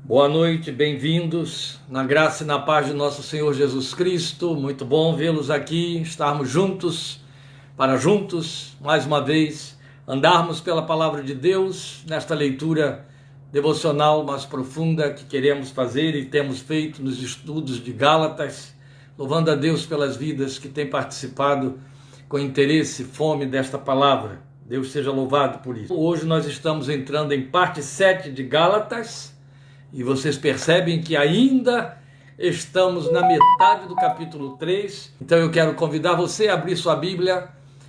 Boa noite, bem-vindos na graça e na paz de nosso Senhor Jesus Cristo. Muito bom vê-los aqui, estarmos juntos, mais uma vez, andarmos pela palavra de Deus, nesta leitura devocional mais profunda que queremos fazer e temos feito nos estudos de Gálatas, louvando a Deus pelas vidas que têm participado com interesse e fome desta palavra. Deus seja louvado por isso. Hoje nós estamos entrando em parte 7 de Gálatas, e vocês percebem que ainda estamos na metade do capítulo 3. Então eu quero convidar você a abrir sua Bíblia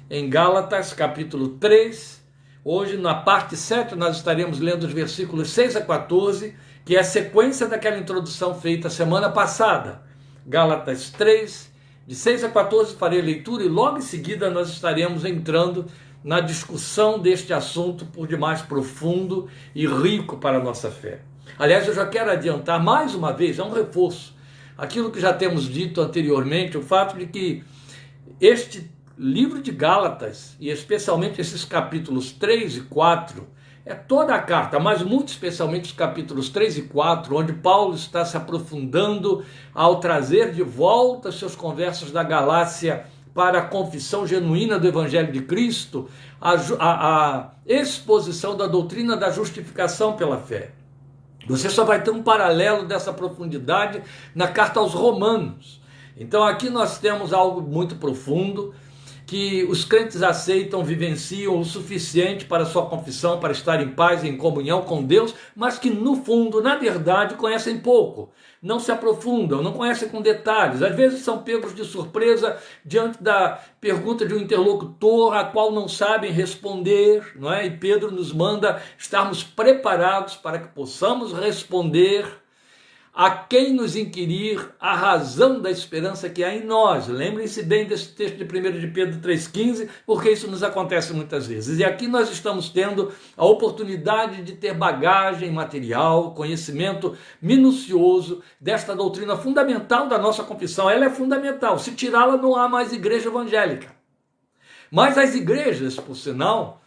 em Gálatas, capítulo 3. Hoje, na parte 7, nós estaremos lendo os versículos 6 a 14, que é a sequência daquela introdução feita semana passada. Gálatas 3, de 6 a 14, farei a leitura e logo em seguida nós estaremos entrando na discussão deste assunto por demais profundo e rico para a nossa fé. Aliás, eu já quero adiantar mais uma vez, é um reforço, aquilo que já temos dito anteriormente, o fato de que este livro de Gálatas, e especialmente esses capítulos 3 e 4, é toda a carta, mas muito especialmente os capítulos 3 e 4, onde Paulo está se aprofundando ao trazer de volta seus conversos da Galácia para a confissão genuína do Evangelho de Cristo, a exposição da doutrina da justificação pela fé. Você só vai ter um paralelo dessa profundidade na carta aos Romanos. Então aqui nós temos algo muito profundo, que os crentes aceitam, vivenciam o suficiente para sua confissão, para estar em paz, em comunhão com Deus, mas que no fundo, na verdade, conhecem pouco, não se aprofundam, não conhecem com detalhes, às vezes são pegos de surpresa diante da pergunta de um interlocutor a qual não sabem responder, não é? E Pedro nos manda estarmos preparados para que possamos responder a quem nos inquirir a razão da esperança que há em nós. Lembrem-se bem desse texto de 1 de Pedro 3,15, porque isso nos acontece muitas vezes. E aqui nós estamos tendo a oportunidade de ter bagagem material, conhecimento minucioso desta doutrina fundamental da nossa confissão. Ela é fundamental. Se tirá-la, não há mais igreja evangélica. Mas as igrejas, por sinal,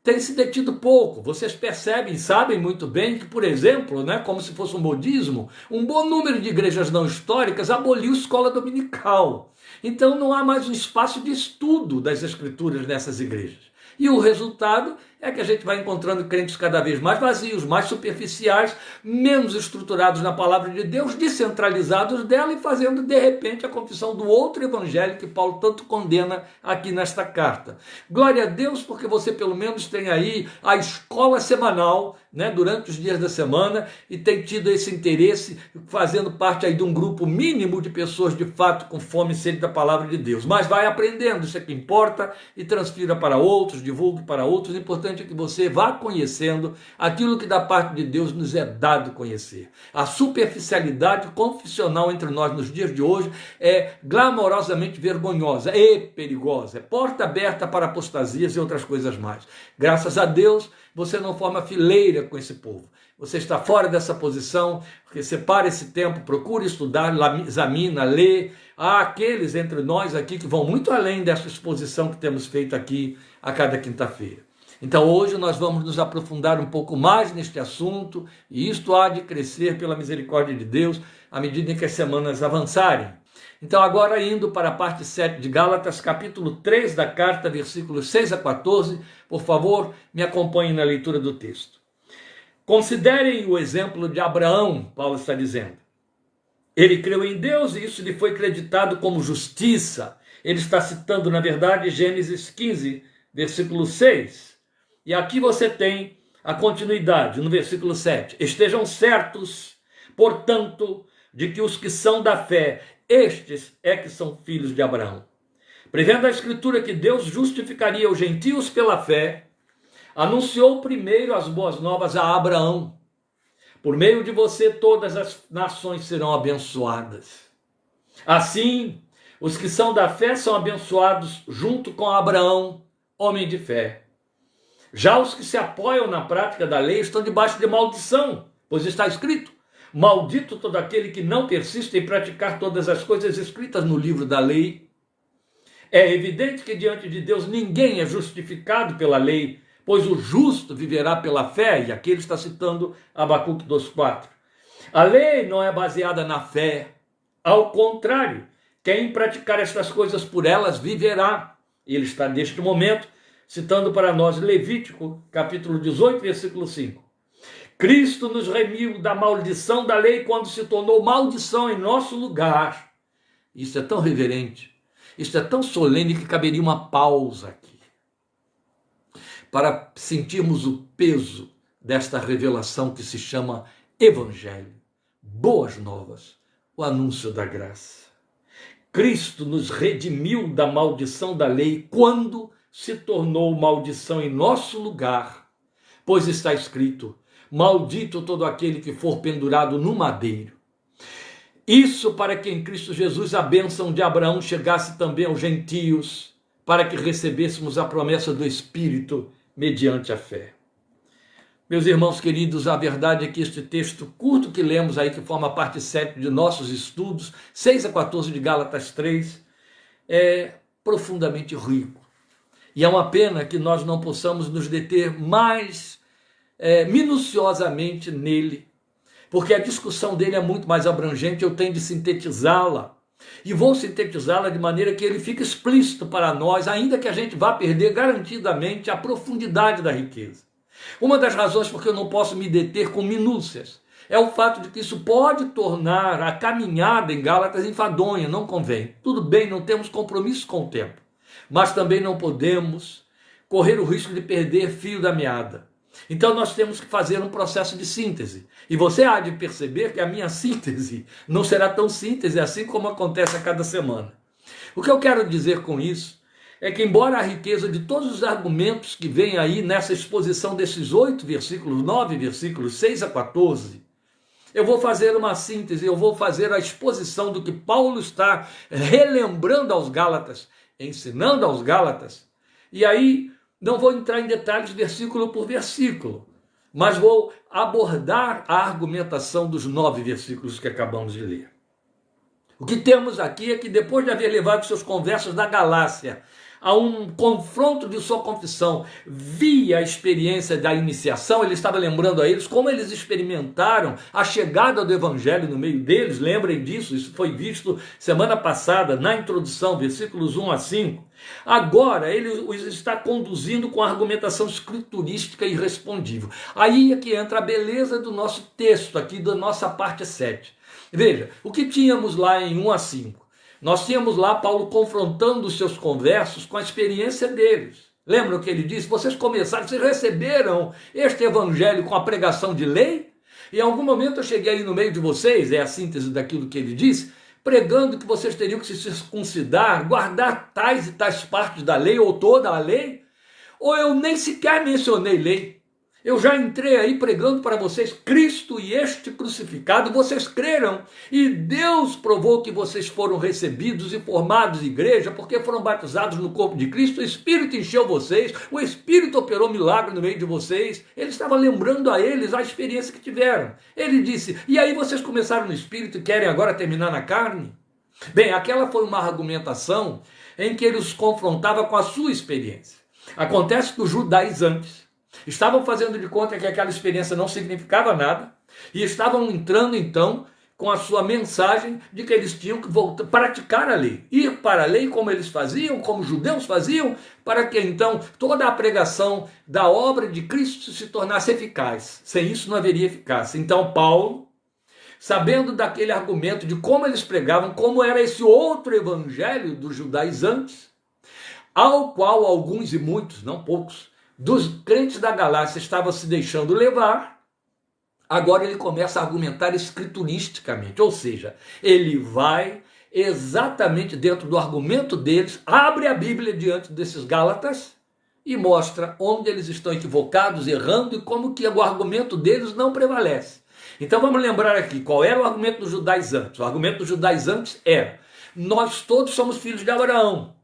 tem se detido pouco. Vocês percebem, sabem muito bem que, por exemplo, como se fosse um modismo, um bom número de igrejas não históricas aboliu escola dominical. Então não há mais um espaço de estudo das escrituras nessas igrejas. E o resultado é que a gente vai encontrando crentes cada vez mais vazios, mais superficiais, menos estruturados na palavra de Deus, descentralizados dela e fazendo de repente a confissão do outro evangelho que Paulo tanto condena aqui nesta carta. Glória a Deus, porque você pelo menos tem aí a escola semanal, durante os dias da semana, e tem tido esse interesse, fazendo parte aí de um grupo mínimo de pessoas de fato com fome e sede da palavra de Deus. Mas vai aprendendo, isso é que importa, e transfira para outros, divulgue para outros. O importante é que você vá conhecendo aquilo que da parte de Deus nos é dado conhecer. A superficialidade confissional entre nós nos dias de hoje é glamorosamente vergonhosa e perigosa. É porta aberta para apostasias e outras coisas mais. Graças a Deus, você não forma fileira com esse povo. Você está fora dessa posição, porque separa esse tempo, procure estudar, examina, lê. Há aqueles entre nós aqui que vão muito além dessa exposição que temos feito aqui a cada quinta-feira. Então hoje nós vamos nos aprofundar um pouco mais neste assunto, e isto há de crescer pela misericórdia de Deus à medida em que as semanas avançarem. Então agora indo para a parte 7 de Gálatas, capítulo 3 da carta, versículos 6 a 14, por favor, me acompanhem na leitura do texto. Considerem o exemplo de Abraão, Paulo está dizendo. Ele creu em Deus e isso lhe foi creditado como justiça. Ele está citando, na verdade, Gênesis 15, versículo 6. E aqui você tem a continuidade, no versículo 7. Estejam certos, portanto, de que os que são da fé, estes é que são filhos de Abraão. Prevendo a Escritura que Deus justificaria os gentios pela fé, anunciou primeiro as boas novas a Abraão. Por meio de você todas as nações serão abençoadas. Assim, os que são da fé são abençoados junto com Abraão, homem de fé. Já os que se apoiam na prática da lei estão debaixo de maldição, pois está escrito: maldito todo aquele que não persiste em praticar todas as coisas escritas no livro da lei. É evidente que diante de Deus ninguém é justificado pela lei, pois o justo viverá pela fé, e aqui ele está citando Abacuque 2,4. A lei não é baseada na fé. Ao contrário, quem praticar estas coisas por elas viverá. Ele está neste momento citando para nós Levítico, capítulo 18, versículo 5. Cristo nos remiu da maldição da lei quando se tornou maldição em nosso lugar. Isso é tão reverente, isso é tão solene que caberia uma pausa aqui, para sentirmos o peso desta revelação que se chama Evangelho, boas novas, o anúncio da graça. Cristo nos redimiu da maldição da lei quando se tornou maldição em nosso lugar, pois está escrito: maldito todo aquele que for pendurado no madeiro. Isso para que em Cristo Jesus a bênção de Abraão chegasse também aos gentios, para que recebêssemos a promessa do Espírito mediante a fé. Meus irmãos queridos, a verdade é que este texto curto que lemos aí, que forma parte 7 de nossos estudos, 6 a 14 de Gálatas 3, é profundamente rico. E é uma pena que nós não possamos nos deter mais minuciosamente nele, porque a discussão dele é muito mais abrangente, eu tenho de sintetizá-la. E vou sintetizá-la de maneira que ele fique explícito para nós, ainda que a gente vá perder garantidamente a profundidade da riqueza. Uma das razões por que eu não posso me deter com minúcias é o fato de que isso pode tornar a caminhada em Gálatas enfadonha, não convém. Tudo bem, não temos compromisso com o tempo, mas também não podemos correr o risco de perder fio da meada. Então nós temos que fazer um processo de síntese. E você há de perceber que a minha síntese não será tão síntese assim como acontece a cada semana. O que eu quero dizer com isso é que, embora a riqueza de todos os argumentos que vem aí nessa exposição desses 8 versículos, 9 versículos, 6 a 14, eu vou fazer uma síntese, eu vou fazer a exposição do que Paulo está relembrando aos Gálatas, ensinando aos Gálatas, e aí não vou entrar em detalhes versículo por versículo, mas vou abordar a argumentação dos 9 versículos que acabamos de ler. O que temos aqui é que, depois de haver levado seus conversos da Galácia a um confronto de sua confissão via a experiência da iniciação, ele estava lembrando a eles como eles experimentaram a chegada do Evangelho no meio deles. Lembrem disso, isso foi visto semana passada na introdução, versículos 1 a 5. Agora ele os está conduzindo com a argumentação escriturística irrespondível. Aí é que entra a beleza do nosso texto aqui, da nossa parte 7. Veja, o que tínhamos lá em 1 a 5? Nós tínhamos lá Paulo confrontando os seus conversos com a experiência deles. Lembram que ele disse? Vocês receberam este evangelho com a pregação de lei? E em algum momento eu cheguei aí no meio de vocês, é a síntese daquilo que ele disse, pregando que vocês teriam que se circuncidar, guardar tais e tais partes da lei, ou toda a lei, ou eu nem sequer mencionei lei. Eu já entrei aí pregando para vocês Cristo e este crucificado, vocês creram, e Deus provou que vocês foram recebidos e formados igreja, porque foram batizados no corpo de Cristo, o Espírito encheu vocês, o Espírito operou milagre no meio de vocês. Ele estava lembrando a eles a experiência que tiveram. Ele disse, e aí vocês começaram no Espírito e querem agora terminar na carne? Bem, aquela foi uma argumentação em que ele os confrontava com a sua experiência. Acontece que os judaizantes estavam fazendo de conta que aquela experiência não significava nada e estavam entrando então com a sua mensagem de que eles tinham que voltar, praticar a lei, ir para a lei como eles faziam, como os judeus faziam, para que então toda a pregação da obra de Cristo se tornasse eficaz. Sem isso não haveria eficácia. Então Paulo, sabendo daquele argumento de como eles pregavam, como era esse outro evangelho dos judaizantes, ao qual alguns e muitos, não poucos, dos crentes da Galácia estavam se deixando levar, agora ele começa a argumentar escrituristicamente, ou seja, ele vai exatamente dentro do argumento deles, abre a Bíblia diante desses Gálatas e mostra onde eles estão equivocados, errando e como que o argumento deles não prevalece. Então vamos lembrar aqui, qual era o argumento dos judaizantes? O argumento dos judaizantes era, nós todos somos filhos de Abraão,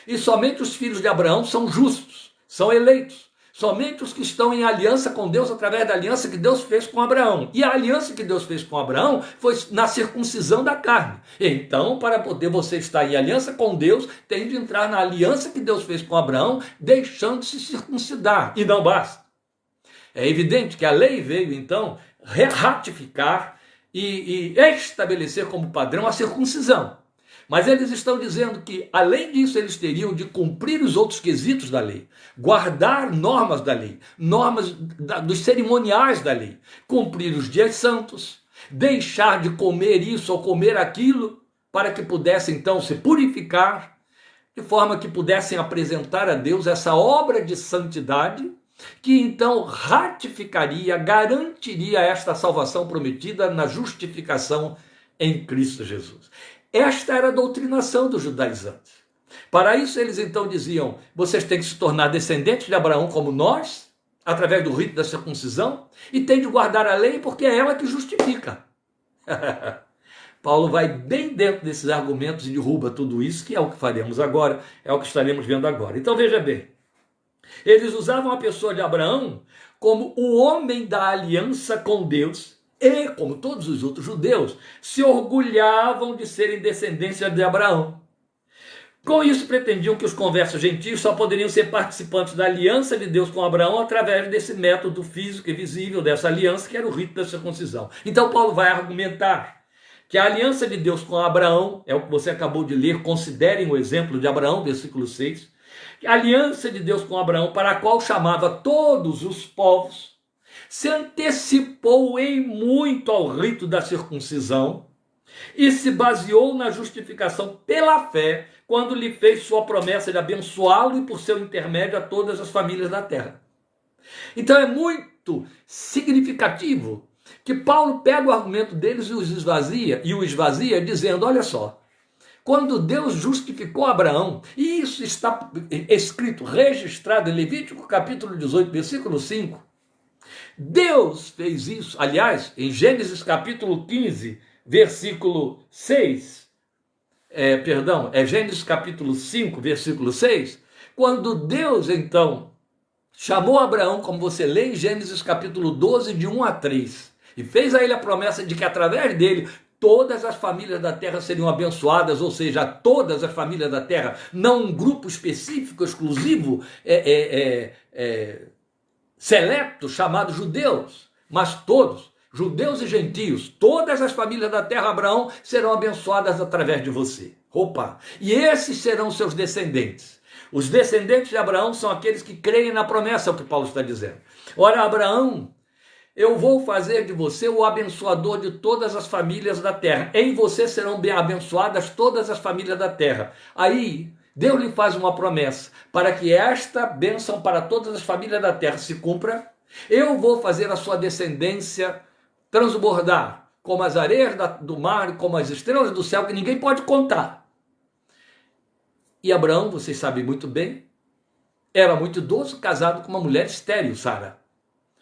e somente os filhos de Abraão são justos, são eleitos. Somente os que estão em aliança com Deus através da aliança que Deus fez com Abraão. E a aliança que Deus fez com Abraão foi na circuncisão da carne. Então, para poder você estar em aliança com Deus, tem de entrar na aliança que Deus fez com Abraão, deixando-se circuncidar. E não basta. É evidente que a lei veio, então, ratificar e estabelecer como padrão a circuncisão. Mas eles estão dizendo que, além disso, eles teriam de cumprir os outros quesitos da lei, guardar normas da lei, normas dos cerimoniais da lei, cumprir os dias santos, deixar de comer isso ou comer aquilo, para que pudessem então se purificar, de forma que pudessem apresentar a Deus essa obra de santidade, que então ratificaria, garantiria esta salvação prometida na justificação em Cristo Jesus. Esta era a doutrinação dos judaizantes. Para isso eles então diziam, vocês têm que se tornar descendentes de Abraão como nós, através do rito da circuncisão, e têm de guardar a lei porque é ela que justifica. Paulo vai bem dentro desses argumentos e derruba tudo isso, que é o que faremos agora, é o que estaremos vendo agora. Então veja bem, eles usavam a pessoa de Abraão como o homem da aliança com Deus e, como todos os outros judeus, se orgulhavam de serem descendência de Abraão. Com isso, pretendiam que os conversos gentios só poderiam ser participantes da aliança de Deus com Abraão através desse método físico e visível dessa aliança, que era o rito da circuncisão. Então Paulo vai argumentar que a aliança de Deus com Abraão, é o que você acabou de ler, considerem o exemplo de Abraão, versículo 6, a aliança de Deus com Abraão, para a qual chamava todos os povos, se antecipou em muito ao rito da circuncisão e se baseou na justificação pela fé, quando lhe fez sua promessa de abençoá-lo e por seu intermédio a todas as famílias da terra. Então é muito significativo que Paulo pega o argumento deles e o esvazia dizendo, olha só, quando Deus justificou Abraão, e isso está escrito, registrado em Levítico capítulo 18, versículo 5, Deus fez isso, aliás, em Gênesis capítulo 15, versículo 6, Gênesis capítulo 5, versículo 6, quando Deus então chamou Abraão, como você lê em Gênesis capítulo 12, de 1 a 3, e fez a ele a promessa de que através dele todas as famílias da terra seriam abençoadas, ou seja, todas as famílias da terra, não um grupo específico, exclusivo, seleto, chamado judeus, mas todos, judeus e gentios, todas as famílias da terra, Abraão, serão abençoadas através de você. Opa! E esses serão seus descendentes. Os descendentes de Abraão são aqueles que creem na promessa, é o que Paulo está dizendo. Ora, Abraão, eu vou fazer de você o abençoador de todas as famílias da terra. Em você serão bem abençoadas todas as famílias da terra. Aí, Deus lhe faz uma promessa, para que esta bênção para todas as famílias da terra se cumpra. Eu vou fazer a sua descendência transbordar, como as areias do mar, como as estrelas do céu, que ninguém pode contar. E Abraão, vocês sabem muito bem, era muito idoso, casado com uma mulher estéril, Sara.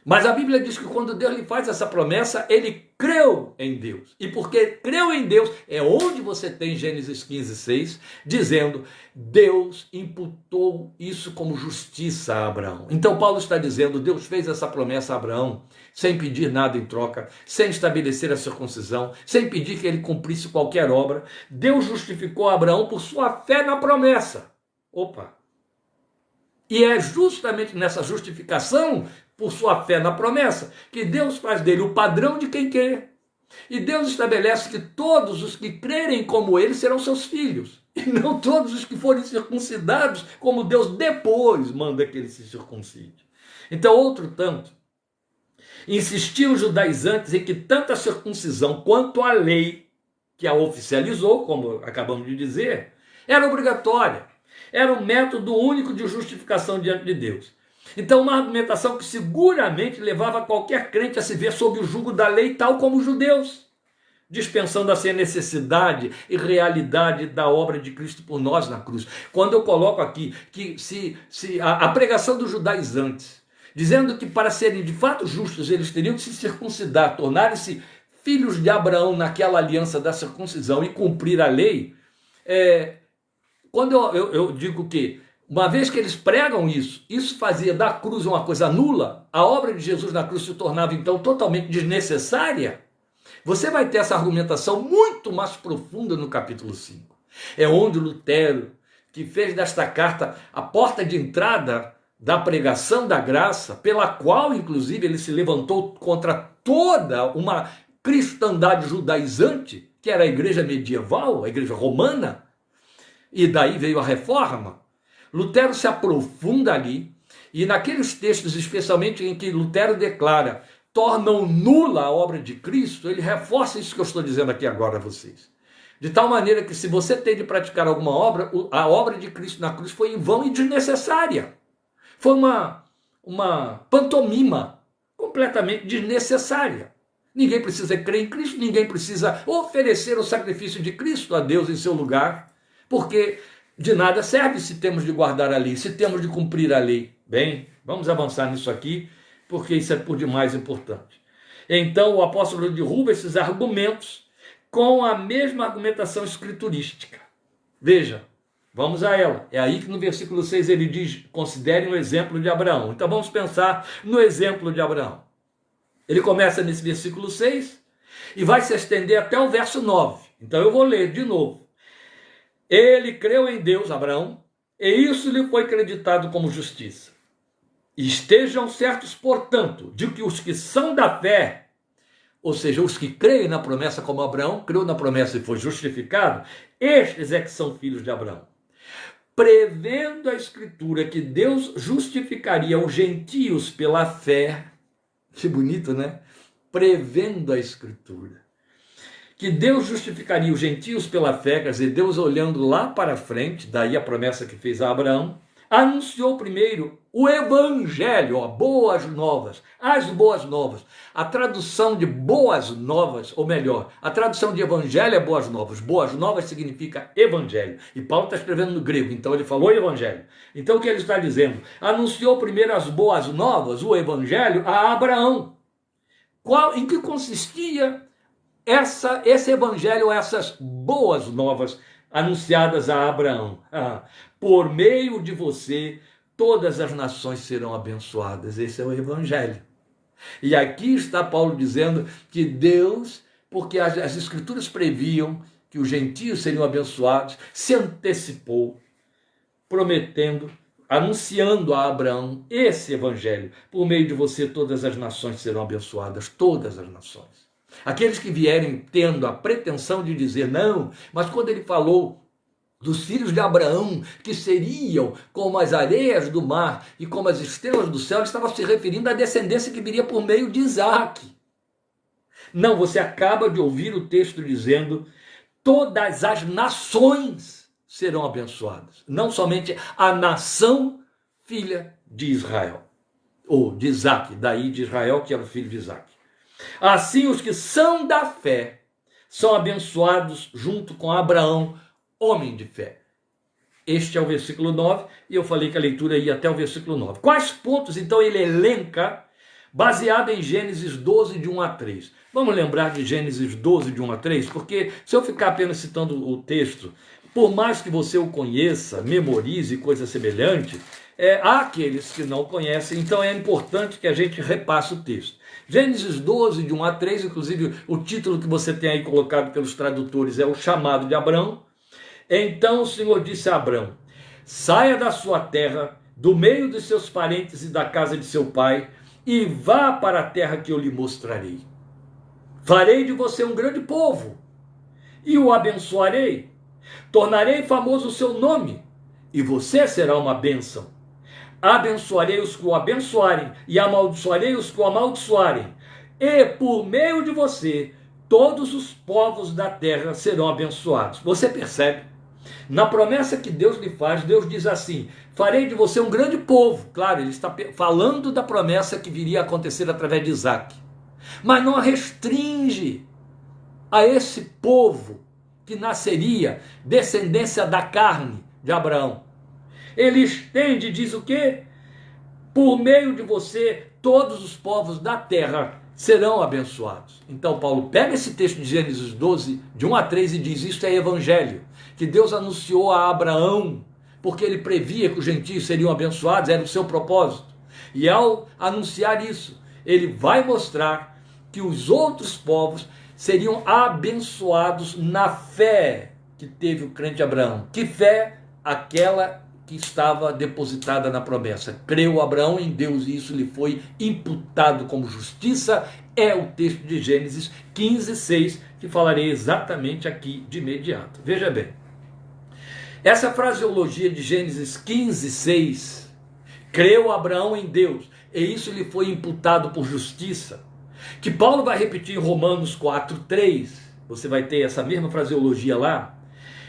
Mas a Bíblia diz que quando Deus lhe faz essa promessa, ele creu em Deus. E porque creu em Deus, é onde você tem Gênesis 15, 6, dizendo, Deus imputou isso como justiça a Abraão. Então Paulo está dizendo, Deus fez essa promessa a Abraão, sem pedir nada em troca, sem estabelecer a circuncisão, sem pedir que ele cumprisse qualquer obra. Deus justificou Abraão por sua fé na promessa. Opa! E é justamente nessa justificação, por sua fé na promessa, que Deus faz dele o padrão de quem crê. E Deus estabelece que todos os que crerem como ele serão seus filhos. E não todos os que forem circuncidados, como Deus depois manda que ele se circuncide. Então, outro tanto, insistiam os judaizantes em que tanto a circuncisão quanto a lei, que a oficializou, como acabamos de dizer, era obrigatória. Era um método único de justificação diante de Deus. Então, uma argumentação que seguramente levava qualquer crente a se ver sob o jugo da lei, tal como os judeus, dispensando assim a necessidade e realidade da obra de Cristo por nós na cruz. Quando eu coloco aqui que se a pregação dos judaizantes, dizendo que para serem de fato justos eles teriam que se circuncidar, tornarem-se filhos de Abraão naquela aliança da circuncisão e cumprir a lei, quando eu digo que uma vez que eles pregam isso fazia da cruz uma coisa nula, a obra de Jesus na cruz se tornava então totalmente desnecessária. Você vai ter essa argumentação muito mais profunda no capítulo 5. É onde Lutero, que fez desta carta a porta de entrada da pregação da graça, pela qual inclusive ele se levantou contra toda uma cristandade judaizante, que era a igreja medieval, a igreja romana, e daí veio a reforma. Lutero se aprofunda ali, e naqueles textos, especialmente em que Lutero declara, tornam nula a obra de Cristo, ele reforça isso que eu estou dizendo aqui agora a vocês. De tal maneira que se você tem de praticar alguma obra, a obra de Cristo na cruz foi em vão e desnecessária. Foi uma pantomima completamente desnecessária. Ninguém precisa crer em Cristo, ninguém precisa oferecer o sacrifício de Cristo a Deus em seu lugar, porque de nada serve se temos de guardar a lei, se temos de cumprir a lei. Bem, vamos avançar nisso aqui, porque isso é por demais importante. Então o apóstolo derruba esses argumentos com a mesma argumentação escriturística. Veja, vamos a ela. É aí que no versículo 6 ele diz, considerem o exemplo de Abraão. Então vamos pensar no exemplo de Abraão. Ele começa nesse versículo 6 e vai se estender até o verso 9. Então eu vou ler de novo. Ele creu em Deus, Abraão, e isso lhe foi acreditado como justiça. Estejam certos, portanto, de que os que são da fé, ou seja, os que creem na promessa como Abraão, creu na promessa e foi justificado, estes é que são filhos de Abraão. Prevendo a Escritura que Deus justificaria os gentios pela fé, que bonito, né? Prevendo a Escritura que Deus justificaria os gentios pela fé, quer dizer, Deus olhando lá para frente, daí a promessa que fez a Abraão, anunciou primeiro o evangelho, boas novas, as boas novas. A tradução de boas novas, ou melhor, a tradução de evangelho é boas novas. Boas novas significa evangelho. E Paulo está escrevendo no grego, então ele falou evangelho. Então o que ele está dizendo? Anunciou primeiro as boas novas, o evangelho, a Abraão. Em que consistia esse evangelho, essas boas novas anunciadas a Abraão? Por meio de você, todas as nações serão abençoadas. Esse é o evangelho. E aqui está Paulo dizendo que Deus, porque as escrituras previam que os gentios seriam abençoados, se antecipou, prometendo, anunciando a Abraão esse evangelho. Por meio de você, todas as nações serão abençoadas, todas as nações. Aqueles que vierem tendo a pretensão de dizer não, mas quando ele falou dos filhos de Abraão, que seriam como as areias do mar e como as estrelas do céu, ele estava se referindo à descendência que viria por meio de Isaac. Não, você acaba de ouvir o texto dizendo, todas as nações serão abençoadas. Não somente a nação filha de Israel, ou de Isaac, daí de Israel, que era o filho de Isaac. Assim, os que são da fé são abençoados junto com Abraão, homem de fé. Este é o versículo 9, e eu falei que a leitura ia até o versículo 9. Quais pontos, então, ele elenca, baseado em Gênesis 12, de 1 a 3? Vamos lembrar de Gênesis 12, de 1 a 3? Porque se eu ficar apenas citando o texto, por mais que você o conheça, memorize coisa semelhante, há aqueles que não conhecem, então é importante que a gente repasse o texto. Gênesis 12, de 1 a 3, inclusive o título que você tem aí colocado pelos tradutores é o chamado de Abraão. Então o Senhor disse a Abraão, saia da sua terra, do meio dos seus parentes e da casa de seu pai, e vá para a terra que eu lhe mostrarei. Farei de você um grande povo, e o abençoarei. Tornarei famoso o seu nome, e você será uma bênção. Abençoarei os que o abençoarem, e amaldiçoarei os que o amaldiçoarem. E por meio de você, todos os povos da terra serão abençoados. Você percebe? Na promessa que Deus lhe faz, Deus diz assim, farei de você um grande povo. Claro, ele está falando da promessa que viria a acontecer através de Isaac. Mas não a restringe a esse povo que nasceria, descendência da carne de Abraão. Ele estende e diz o quê? Por meio de você, todos os povos da terra serão abençoados. Então Paulo pega esse texto de Gênesis 12, de 1 a 3 e diz, isto é evangelho, que Deus anunciou a Abraão, porque ele previa que os gentios seriam abençoados, era o seu propósito. E ao anunciar isso, ele vai mostrar que os outros povos seriam abençoados na fé que teve o crente Abraão. Que fé? Aquela que estava depositada na promessa. Creu Abraão em Deus e isso lhe foi imputado como justiça É o texto de Gênesis 15:6, que falarei exatamente aqui de imediato. Veja bem, essa fraseologia de Gênesis 15:6, creu Abraão em Deus, e isso lhe foi imputado por justiça, que Paulo vai repetir em Romanos 4:3, você vai ter essa mesma fraseologia lá.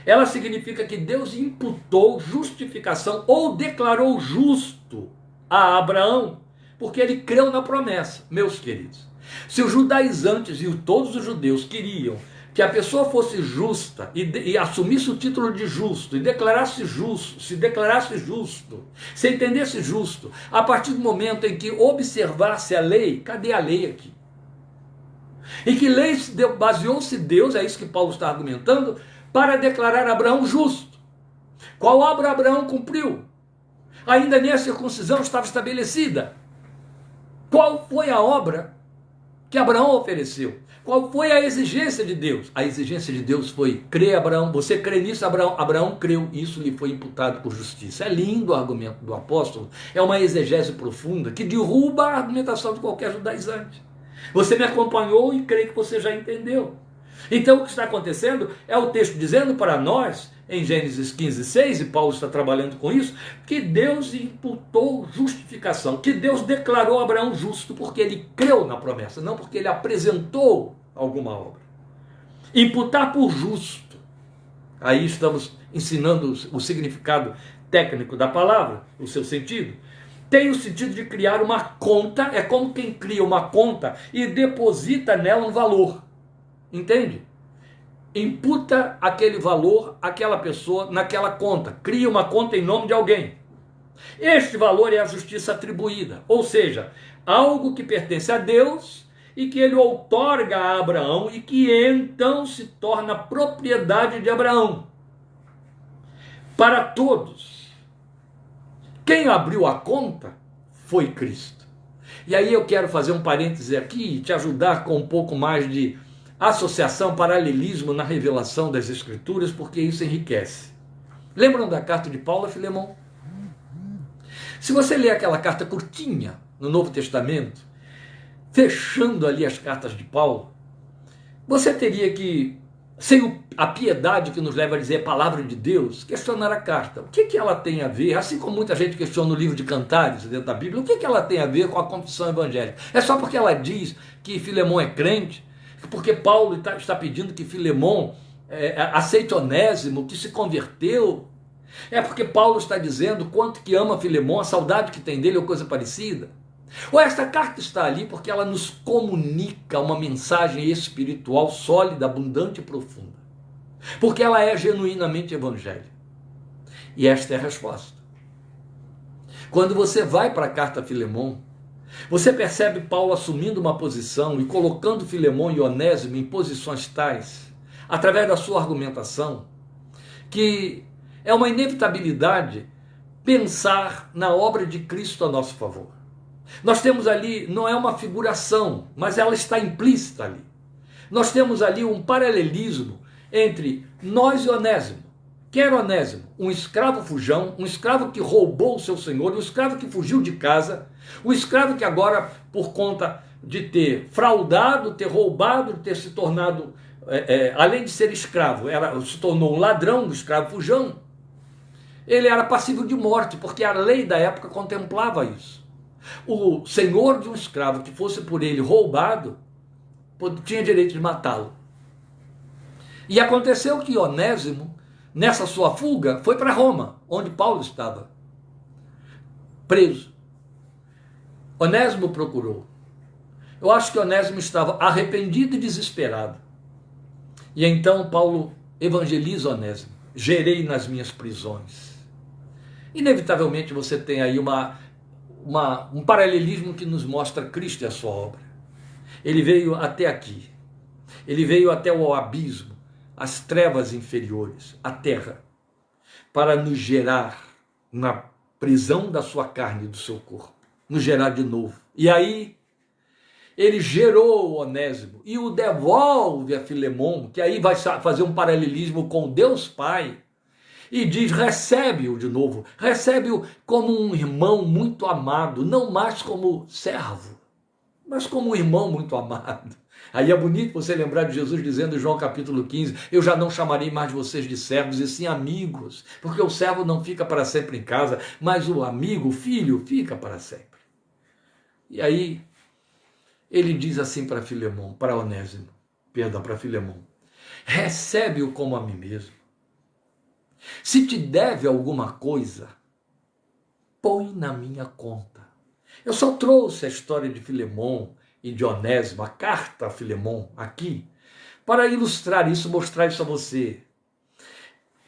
Ela significa que Deus imputou justificação ou declarou justo a Abraão, porque ele creu na promessa. Meus queridos, se os judaizantes e todos os judeus queriam que a pessoa fosse justa e assumisse o título de justo, e declarasse justo, se entendesse justo, a partir do momento em que observasse a lei, cadê a lei aqui? Em que lei baseou-se Deus, é isso que Paulo está argumentando, para declarar Abraão justo? Qual obra Abraão cumpriu? Ainda nem a circuncisão estava estabelecida. Qual foi a obra que Abraão ofereceu? Qual foi a exigência de Deus? A exigência de Deus foi: crê, Abraão. Você crê nisso, Abraão? Abraão creu, isso lhe foi imputado por justiça. É lindo o argumento do apóstolo, é uma exegese profunda que derruba a argumentação de qualquer judaizante. Você me acompanhou e creio que você já entendeu. Então o que está acontecendo é o texto dizendo para nós, em Gênesis 15:6, e Paulo está trabalhando com isso, que Deus imputou justificação, que Deus declarou Abraão justo porque ele creu na promessa, não porque ele apresentou alguma obra. Imputar por justo. Aí estamos ensinando o significado técnico da palavra, o seu sentido. Tem o sentido de criar uma conta, é como quem cria uma conta e deposita nela um valor. Entende? Imputa aquele valor àquela pessoa naquela conta. Cria uma conta em nome de alguém. Este valor é a justiça atribuída. Ou seja, algo que pertence a Deus e que ele outorga a Abraão e que então se torna propriedade de Abraão. Para todos. Quem abriu a conta foi Cristo. E aí eu quero fazer um parêntese aqui e te ajudar com um pouco mais de associação, paralelismo na revelação das Escrituras, porque isso enriquece. Lembram da carta de Paulo a Filemão? Se você ler aquela carta curtinha no Novo Testamento, fechando ali as cartas de Paulo, você teria que, sem a piedade que nos leva a dizer palavra de Deus, questionar a carta. O que ela tem a ver, assim como muita gente questiona o livro de Cantares dentro da Bíblia, o que ela tem a ver com a confissão evangélica? É só porque ela diz que Filemão é crente? Porque Paulo está pedindo que Filemão aceite Onésimo, que se converteu? É porque Paulo está dizendo quanto que ama Filemão, a saudade que tem dele ou coisa parecida? Ou esta carta está ali porque ela nos comunica uma mensagem espiritual sólida, abundante e profunda? Porque ela é genuinamente evangélica. E esta é a resposta. Quando você vai para a carta a Filemão, você percebe Paulo assumindo uma posição e colocando Filemão e Onésimo em posições tais, através da sua argumentação, que é uma inevitabilidade pensar na obra de Cristo a nosso favor. Nós temos ali, não é uma figuração, mas ela está implícita ali. Nós temos ali um paralelismo entre nós e Onésimo. Quem era Onésimo? Um escravo fujão, um escravo que roubou o seu senhor, um escravo que fugiu de casa, um escravo que agora, por conta de ter fraudado, ter roubado, ter se tornado, além de ser escravo, se tornou um ladrão, um escravo fujão. Ele era passível de morte, porque a lei da época contemplava isso. O senhor de um escravo que fosse por ele roubado, tinha direito de matá-lo. E aconteceu que Onésimo, nessa sua fuga, foi para Roma, onde Paulo estava preso. Onésimo procurou. Eu acho que Onésimo estava arrependido e desesperado. E então Paulo evangeliza Onésimo. Gerei nas minhas prisões. Inevitavelmente você tem aí um paralelismo que nos mostra Cristo e a sua obra. Ele veio até aqui. Ele veio até o abismo, as trevas inferiores, a terra, para nos gerar na prisão da sua carne e do seu corpo, nos gerar de novo. E aí, ele gerou Onésimo e o devolve a Filemão, que aí vai fazer um paralelismo com Deus Pai, e diz, recebe-o de novo, recebe-o como um irmão muito amado, não mais como servo. mas como um irmão muito amado. Aí é bonito você lembrar de Jesus dizendo em João capítulo 15, eu já não chamarei mais de vocês de servos, e sim amigos, porque o servo não fica para sempre em casa, mas o amigo, o filho, fica para sempre. E aí ele diz assim para Filemão, para Onésimo, perdão, para Filemão, recebe-o como a mim mesmo. Se te deve alguma coisa, põe na minha conta. Eu só trouxe a história de Filemão e de Onésimo, a carta a Filemão aqui, para ilustrar isso, mostrar isso a você.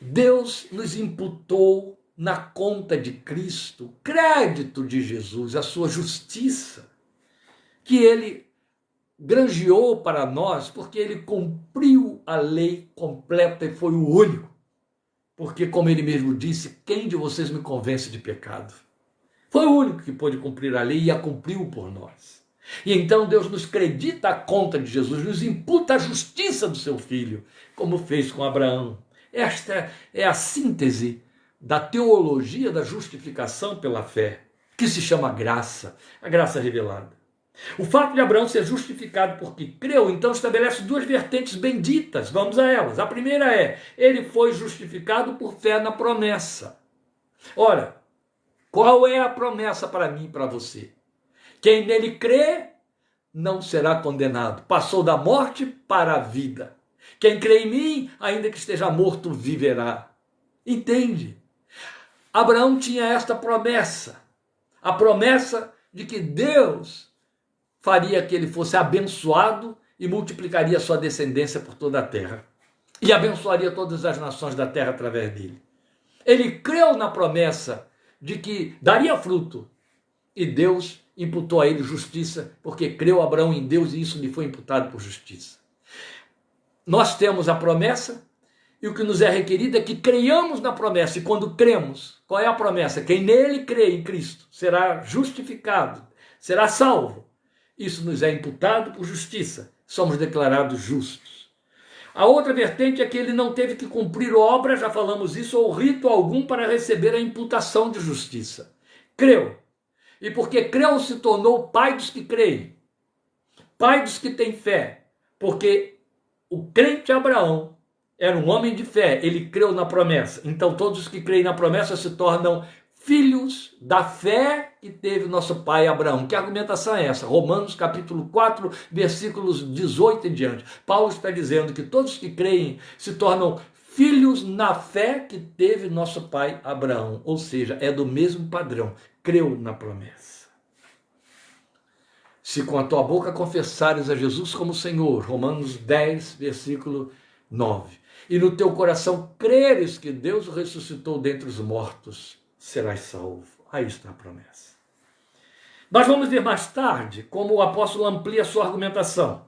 Deus nos imputou na conta de Cristo crédito de Jesus, a sua justiça, que ele granjeou para nós, porque ele cumpriu a lei completa e foi o único. Porque, como ele mesmo disse, quem de vocês me convence de pecado? Foi o único que pôde cumprir a lei e a cumpriu por nós. E então Deus nos credita a conta de Jesus, nos imputa a justiça do seu Filho, como fez com Abraão. Esta é a síntese da teologia da justificação pela fé, que se chama graça, a graça revelada. O fato de Abraão ser justificado porque creu, então estabelece duas vertentes benditas, vamos a elas. A primeira é, ele foi justificado por fé na promessa. Ora, qual é a promessa para mim e para você? Quem nele crê não será condenado. Passou da morte para a vida. Quem crê em mim, ainda que esteja morto, viverá. Entende? Abraão tinha esta promessa. A promessa de que Deus faria que ele fosse abençoado e multiplicaria sua descendência por toda a terra. E abençoaria todas as nações da terra através dele. Ele creu na promessa de que daria fruto. E Deus imputou a ele justiça, porque creu Abraão em Deus e isso lhe foi imputado por justiça. Nós temos a promessa e o que nos é requerido é que creiamos na promessa. E quando cremos, qual é a promessa? Quem nele crê em Cristo será justificado, será salvo. Isso nos é imputado por justiça. Somos declarados justos. A outra vertente é que ele não teve que cumprir obra, já falamos isso, ou rito algum para receber a imputação de justiça. Creu. E porque creu, se tornou pai dos que creem. Pai dos que têm fé. Porque o crente Abraão era um homem de fé. Ele creu na promessa. Então todos os que creem na promessa se tornam filhos da fé que teve nosso pai Abraão. Que argumentação é essa? Romanos capítulo 4, versículos 18 em diante. Paulo está dizendo que todos que creem se tornam filhos na fé que teve nosso pai Abraão. Ou seja, é do mesmo padrão. Creu na promessa. Se com a tua boca confessares a Jesus como Senhor, Romanos 10, versículo 9, e no teu coração creres que Deus o ressuscitou dentre os mortos, serás salvo. Aí está a promessa. Nós vamos ver mais tarde como o apóstolo amplia a sua argumentação.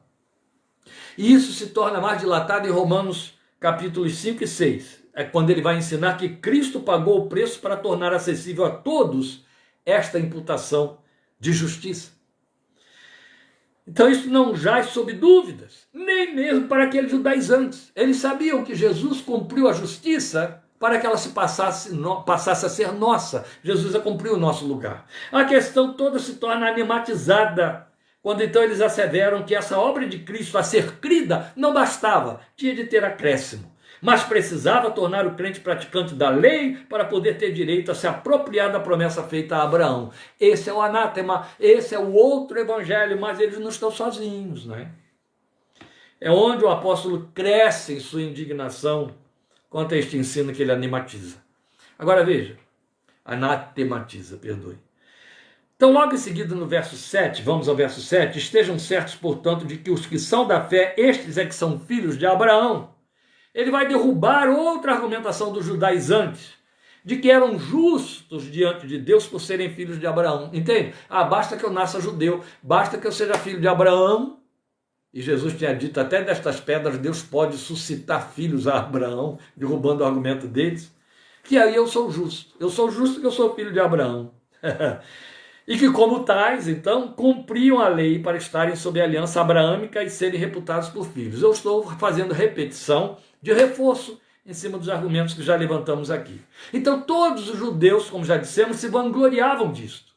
E isso se torna mais dilatado em Romanos capítulos 5 e 6. É quando ele vai ensinar que Cristo pagou o preço para tornar acessível a todos esta imputação de justiça. Então isso não jaz sob dúvidas, nem mesmo para aqueles judaizantes. Eles sabiam que Jesus cumpriu a justiça para que ela se passasse a ser nossa. Jesus já cumpriu o nosso lugar. A questão toda se torna animatizada quando então eles asseveram que essa obra de Cristo a ser crida não bastava, tinha de ter acréscimo. Mas precisava tornar o crente praticante da lei para poder ter direito a se apropriar da promessa feita a Abraão. Esse é o anátema, esse é o outro evangelho, mas eles não estão sozinhos, né? É onde o apóstolo cresce em sua indignação quanto a este ensino que ele animatiza. Agora veja, anatematiza, perdoe. Então logo em seguida no verso 7, vamos ao verso 7, estejam certos, portanto, de que os que são da fé, estes é que são filhos de Abraão. Ele vai derrubar outra argumentação dos judaizantes, de que eram justos diante de Deus por serem filhos de Abraão. Entende? Basta que eu nasça judeu, basta que eu seja filho de Abraão. E Jesus tinha dito, até destas pedras Deus pode suscitar filhos a Abraão, derrubando o argumento deles. Que aí eu sou justo. Eu sou justo porque eu sou filho de Abraão. E que como tais, então, cumpriam a lei para estarem sob a aliança abraâmica e serem reputados por filhos. Eu estou fazendo repetição de reforço em cima dos argumentos que já levantamos aqui. Então todos os judeus, como já dissemos, se vangloriavam disto.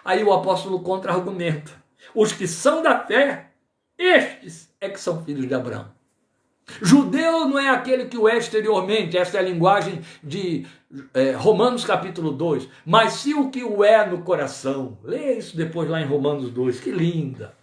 Aí o apóstolo contra-argumenta. Os que são da fé, estes é que são filhos de Abraão. Judeu não é aquele que o é exteriormente, esta é a linguagem de Romanos capítulo 2, mas sim o que o é no coração. Leia isso depois lá em Romanos 2, que linda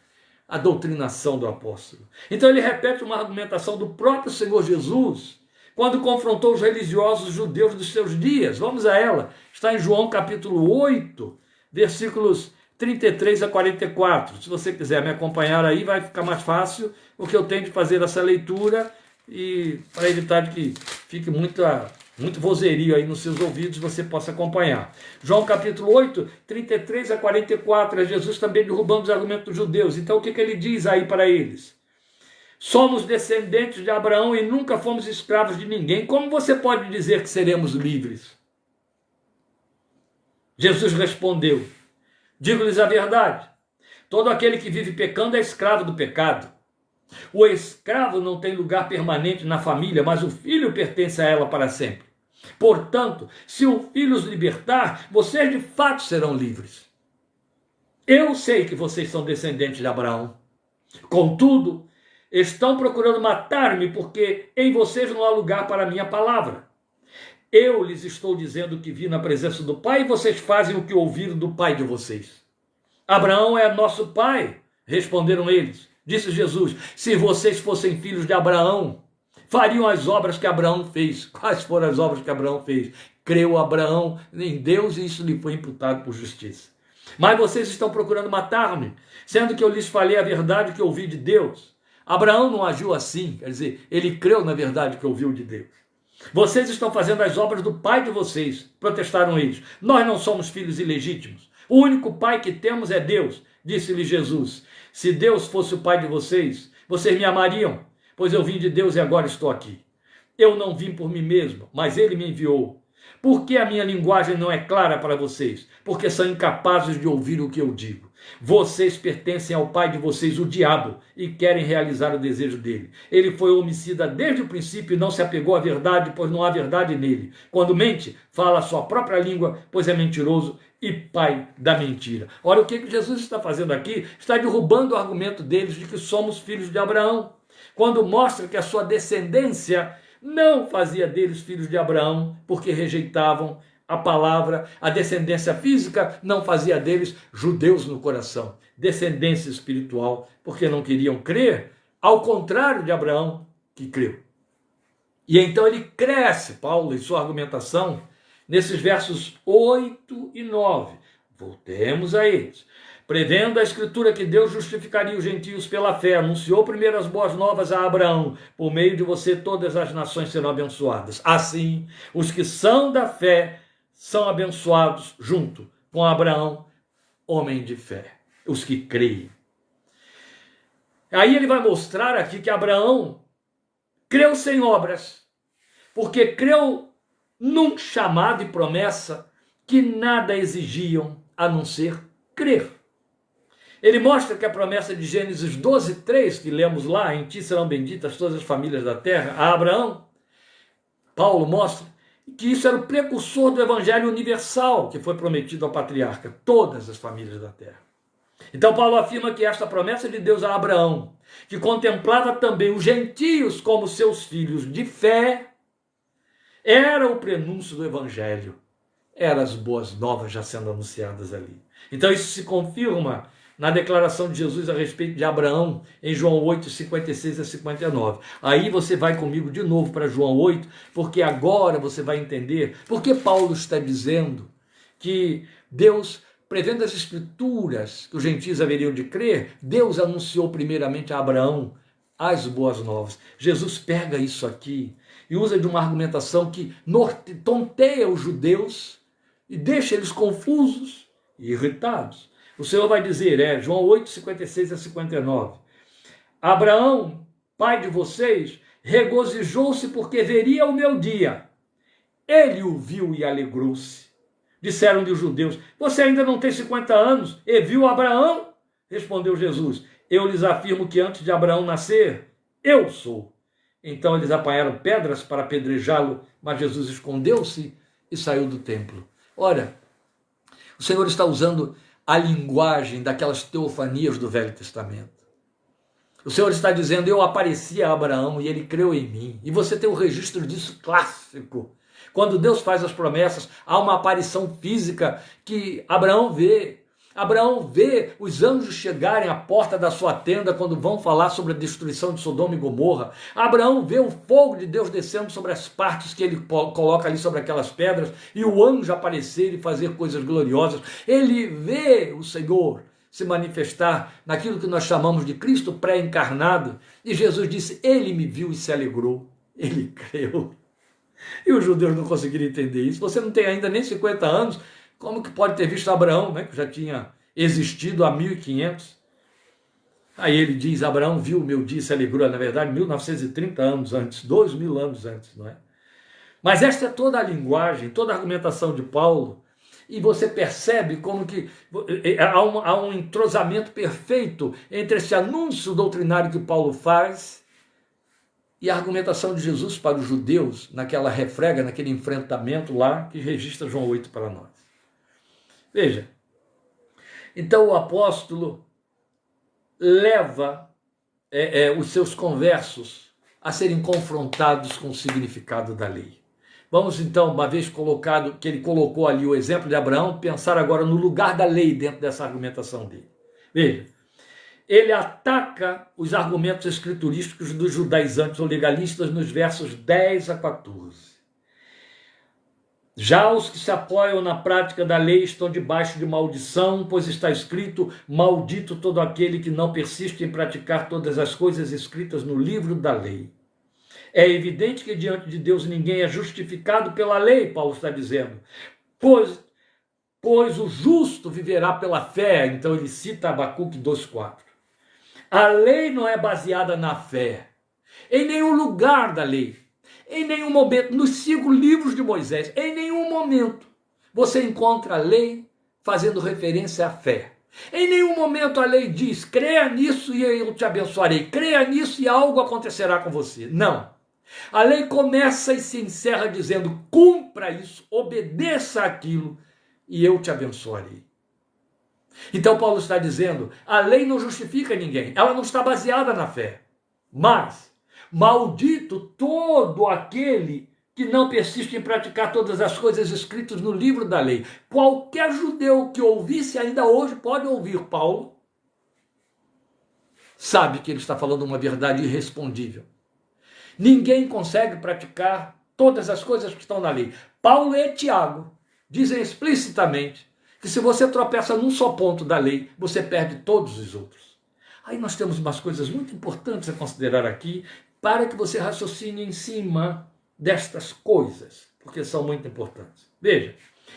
a doutrinação do apóstolo. Então ele repete uma argumentação do próprio Senhor Jesus, quando confrontou os religiosos judeus dos seus dias. Vamos a ela, está em João capítulo 8, versículos 33 a 44. Se você quiser me acompanhar aí, vai ficar mais fácil, porque eu tenho de fazer essa leitura e para evitar que fique muito vozerio aí nos seus ouvidos, você possa acompanhar. João capítulo 8, 33 a 44, é Jesus também derrubando os argumentos dos judeus. Então o que ele diz aí para eles? Somos descendentes de Abraão e nunca fomos escravos de ninguém. Como você pode dizer que seremos livres? Jesus respondeu: digo-lhes a verdade, todo aquele que vive pecando é escravo do pecado. O escravo não tem lugar permanente na família, mas o filho pertence a ela para sempre. Portanto, se o filho os libertar, vocês de fato serão livres. Eu sei que vocês são descendentes de Abraão. Contudo, estão procurando matar-me porque em vocês não há lugar para a minha palavra. Eu lhes estou dizendo que vi na presença do Pai e vocês fazem o que ouviram do pai de vocês. Abraão é nosso pai, responderam eles. Disse Jesus: se vocês fossem filhos de Abraão, fariam as obras que Abraão fez. Quais foram as obras que Abraão fez? Creu Abraão em Deus e isso lhe foi imputado por justiça. Mas vocês estão procurando matar-me, sendo que eu lhes falei a verdade que ouvi de Deus. Abraão não agiu assim, quer dizer, ele creu na verdade que ouviu de Deus. Vocês estão fazendo as obras do pai de vocês, protestaram eles. Nós não somos filhos ilegítimos. O único pai que temos é Deus, disse-lhe Jesus. Se Deus fosse o pai de vocês, vocês me amariam, pois eu vim de Deus e agora estou aqui. Eu não vim por mim mesmo, mas ele me enviou. Por que a minha linguagem não é clara para vocês? Porque são incapazes de ouvir o que eu digo. Vocês pertencem ao pai de vocês, o diabo, e querem realizar o desejo dele. Ele foi homicida desde o princípio e não se apegou à verdade, pois não há verdade nele. Quando mente, fala a sua própria língua, pois é mentiroso e pai da mentira. Olha o que Jesus está fazendo aqui, está derrubando o argumento deles de que somos filhos de Abraão, quando mostra que a sua descendência não fazia deles filhos de Abraão, porque rejeitavam a palavra. A descendência física não fazia deles judeus no coração. Descendência espiritual, porque não queriam crer, ao contrário de Abraão, que creu. E então ele cresce, Paulo, em sua argumentação, nesses versos 8 e 9. Voltemos a eles. Prevendo a Escritura que Deus justificaria os gentios pela fé, anunciou primeiro as boas novas a Abraão. Por meio de você todas as nações serão abençoadas. Assim, os que são da fé são abençoados junto com Abraão, homem de fé. Os que creem. Aí ele vai mostrar aqui que Abraão creu sem obras, porque creu num chamado e promessa que nada exigiam a não ser crer. Ele mostra que a promessa de Gênesis 12, 3, que lemos lá, em ti serão benditas todas as famílias da terra, a Abraão, Paulo mostra que isso era o precursor do evangelho universal que foi prometido ao patriarca, todas as famílias da terra. Então Paulo afirma que esta promessa de Deus a Abraão, que contemplava também os gentios como seus filhos de fé, era o prenúncio do evangelho, eram as boas novas já sendo anunciadas ali. Então isso se confirma na declaração de Jesus a respeito de Abraão, em João 8, 56 a 59. Aí você vai comigo de novo para João 8, porque agora você vai entender porque Paulo está dizendo que Deus, prevendo as Escrituras que os gentios haveriam de crer, Deus anunciou primeiramente a Abraão as boas novas. Jesus pega isso aqui e usa de uma argumentação que tonteia os judeus e deixa eles confusos e irritados. O Senhor vai dizer, João 8, 56 a 59, Abraão, pai de vocês, regozijou-se porque veria o meu dia. Ele o viu e alegrou-se. Disseram-lhe os judeus, você ainda não tem 50 anos e viu Abraão? Respondeu Jesus, eu lhes afirmo que antes de Abraão nascer, eu sou. Então eles apanharam pedras para apedrejá-lo, mas Jesus escondeu-se e saiu do templo. Ora, o Senhor está usando a linguagem daquelas teofanias do Velho Testamento. O Senhor está dizendo, eu apareci a Abraão e ele creu em mim. E você tem o registro disso clássico. Quando Deus faz as promessas, há uma aparição física que Abraão vê. Abraão vê os anjos chegarem à porta da sua tenda quando vão falar sobre a destruição de Sodoma e Gomorra. Abraão vê o fogo de Deus descendo sobre as partes que ele coloca ali sobre aquelas pedras e o anjo aparecer e fazer coisas gloriosas. Ele vê o Senhor se manifestar naquilo que nós chamamos de Cristo pré-encarnado. E Jesus disse, ele me viu e se alegrou. Ele creu. E os judeus não conseguiram entender isso. Você não tem ainda nem 50 anos, como que pode ter visto Abraão, né, que já tinha existido há 1500? Aí ele diz, Abraão viu o meu dia e se alegrou, na verdade, 1930 anos antes, 2000 anos antes, não é? Mas esta é toda a linguagem, toda a argumentação de Paulo, e você percebe como que há um entrosamento perfeito entre esse anúncio doutrinário que Paulo faz e a argumentação de Jesus para os judeus, naquela refrega, naquele enfrentamento lá, que registra João 8 para nós. Veja, então o apóstolo leva os seus conversos a serem confrontados com o significado da lei. Vamos então, uma vez colocado, que ele colocou ali o exemplo de Abraão, pensar agora no lugar da lei dentro dessa argumentação dele. Veja, ele ataca os argumentos escriturísticos dos judaizantes ou legalistas nos versos 10 a 14. Já os que se apoiam na prática da lei estão debaixo de maldição, pois está escrito, maldito todo aquele que não persiste em praticar todas as coisas escritas no livro da lei. É evidente que diante de Deus ninguém é justificado pela lei, Paulo está dizendo, pois o justo viverá pela fé. Então ele cita Abacuque 2,4. A lei não é baseada na fé, em nenhum lugar da lei. Em nenhum momento, nos 5 livros de Moisés, em nenhum momento você encontra a lei fazendo referência à fé. Em nenhum momento a lei diz, creia nisso e eu te abençoarei, creia nisso e algo acontecerá com você. Não. A lei começa e se encerra dizendo, cumpra isso, obedeça aquilo e eu te abençoarei. Então Paulo está dizendo, a lei não justifica ninguém, ela não está baseada na fé, mas maldito todo aquele que não persiste em praticar todas as coisas escritas no livro da lei. Qualquer judeu que ouvisse, ainda hoje pode ouvir Paulo, sabe que ele está falando uma verdade irrespondível. Ninguém consegue praticar todas as coisas que estão na lei. Paulo e Tiago dizem explicitamente que se você tropeça num só ponto da lei, você perde todos os outros. Aí nós temos umas coisas muito importantes a considerar aqui, para que você raciocine em cima destas coisas, porque são muito importantes. Veja,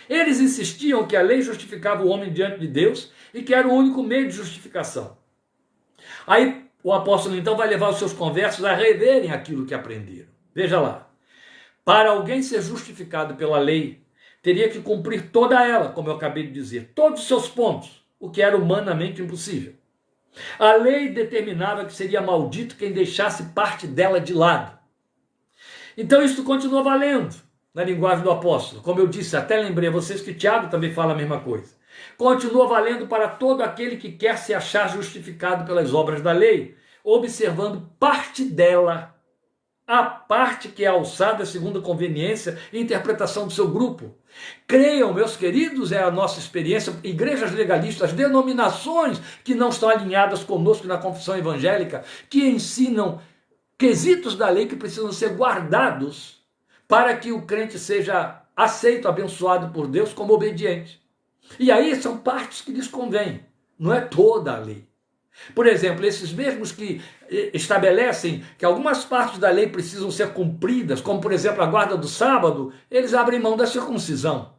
eles insistiam que a lei justificava o homem diante de Deus e que era o único meio de justificação. Aí o apóstolo então vai levar os seus conversos a reverem aquilo que aprenderam. Veja lá, para alguém ser justificado pela lei, teria que cumprir toda ela, como eu acabei de dizer, todos os seus pontos, o que era humanamente impossível. A lei determinava que seria maldito quem deixasse parte dela de lado. Então isso continua valendo na linguagem do apóstolo. Como eu disse, até lembrei a vocês que Tiago também fala a mesma coisa. Continua valendo para todo aquele que quer se achar justificado pelas obras da lei, observando parte dela, a parte que é alçada segundo a conveniência e interpretação do seu grupo. Creiam, meus queridos, é a nossa experiência, igrejas legalistas, denominações que não estão alinhadas conosco na confissão evangélica, que ensinam quesitos da lei que precisam ser guardados para que o crente seja aceito, abençoado por Deus como obediente. E aí são partes que lhes convêm, não é toda a lei. Por exemplo, esses mesmos que estabelecem que algumas partes da lei precisam ser cumpridas, como por exemplo a guarda do sábado, eles abrem mão da circuncisão.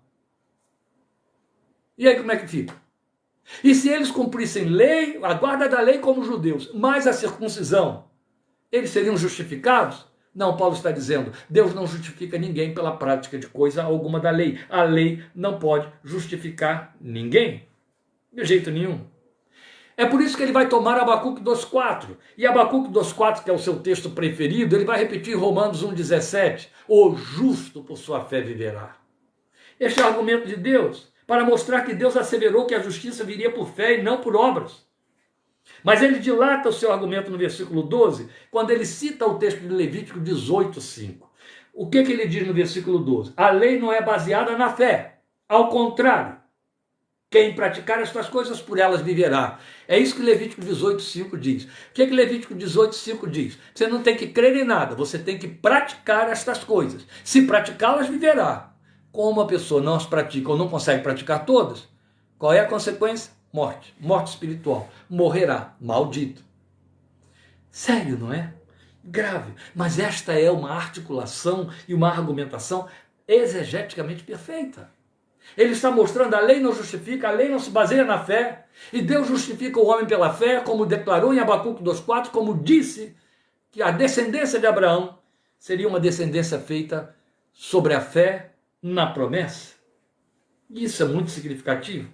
E aí como é que fica? E se eles cumprissem lei, a guarda da lei como judeus, mais a circuncisão, eles seriam justificados? Não, Paulo está dizendo, Deus não justifica ninguém pela prática de coisa alguma da lei. A lei não pode justificar ninguém, de jeito nenhum. É por isso que ele vai tomar Abacuque 2,4. E Abacuque 2,4, que é o seu texto preferido, ele vai repetir Romanos 1,17. O justo por sua fé viverá. Este é o argumento de Deus. para mostrar que Deus asseverou que a justiça viria por fé e não por obras. Mas ele dilata o seu argumento no versículo 12, quando ele cita o texto de Levítico 18:5. O que ele diz no versículo 12? A lei não é baseada na fé. Ao contrário, quem praticar estas coisas, por elas viverá. É isso que Levítico 18:5 diz. O que Levítico 18:5 diz? Você não tem que crer em nada, você tem que praticar estas coisas. Se praticá-las, viverá. Como a pessoa não as pratica ou não consegue praticar todas, qual é a consequência? Morte. Morte espiritual. Morrerá. Maldito. Sério, não é? Grave. Mas esta é uma articulação e uma argumentação exegeticamente perfeita. Ele está mostrando a lei não justifica, a lei não se baseia na fé. E Deus justifica o homem pela fé, como declarou em Abacuque 2:4, como disse que a descendência de Abraão seria uma descendência feita sobre a fé na promessa. Isso é muito significativo.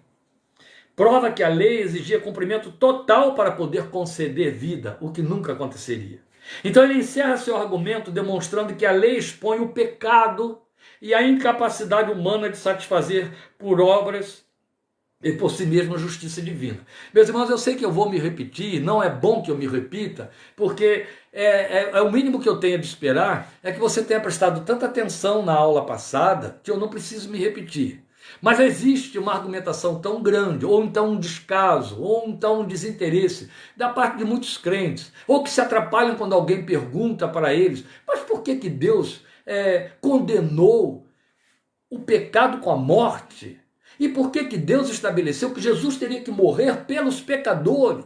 Prova que a lei exigia cumprimento total para poder conceder vida, o que nunca aconteceria. Então ele encerra seu argumento demonstrando que a lei expõe o pecado e a incapacidade humana de satisfazer por obras e por si mesmo a justiça divina. Meus irmãos, eu sei que eu vou me repetir, não é bom que eu me repita, porque o mínimo que eu tenho de esperar é que você tenha prestado tanta atenção na aula passada que eu não preciso me repetir. Mas existe uma argumentação tão grande, ou então um descaso, ou então um desinteresse da parte de muitos crentes, ou que se atrapalham quando alguém pergunta para eles, mas por que Deus condenou o pecado com a morte? E por que Deus estabeleceu que Jesus teria que morrer pelos pecadores?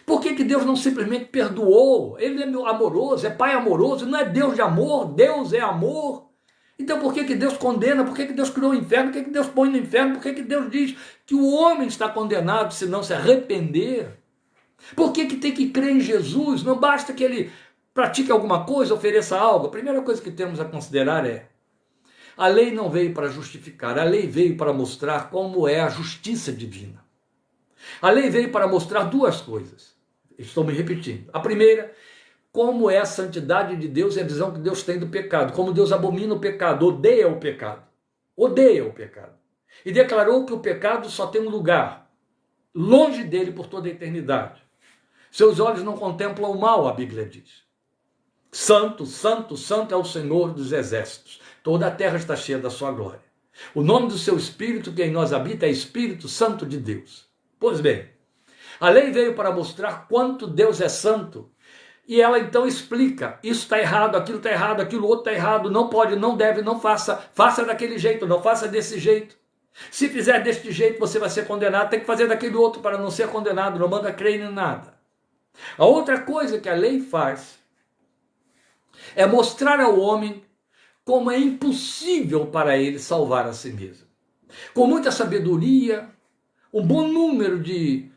Por que Deus não simplesmente perdoou? Ele é amoroso, é Pai amoroso, não é Deus de amor, Deus é amor. Então por que Deus condena? Por que Deus criou o inferno? Por que Deus põe no inferno? Por que Deus diz que o homem está condenado se não se arrepender? Por que tem que crer em Jesus? Não basta que ele pratique alguma coisa, ofereça algo. A primeira coisa que temos a considerar é: a lei não veio para justificar, a lei veio para mostrar como é a justiça divina. A lei veio para mostrar duas coisas. Estou me repetindo. A primeira, como é a santidade de Deus e a visão que Deus tem do pecado. Como Deus abomina o pecado, odeia o pecado. Odeia o pecado. E declarou que o pecado só tem um lugar, longe dele por toda a eternidade. Seus olhos não contemplam o mal, a Bíblia diz. Santo, santo, santo é o Senhor dos exércitos. Toda a terra está cheia da sua glória. O nome do seu Espírito que em nós habita é Espírito Santo de Deus. Pois bem, a lei veio para mostrar quanto Deus é santo. E ela então explica, isso está errado, aquilo outro está errado, não pode, não deve, não faça, faça daquele jeito, não faça desse jeito. Se fizer deste jeito você vai ser condenado, tem que fazer daquele outro para não ser condenado, não manda crer em nada. A outra coisa que a lei faz é mostrar ao homem como é impossível para ele salvar a si mesmo. Com muita sabedoria, um bom número de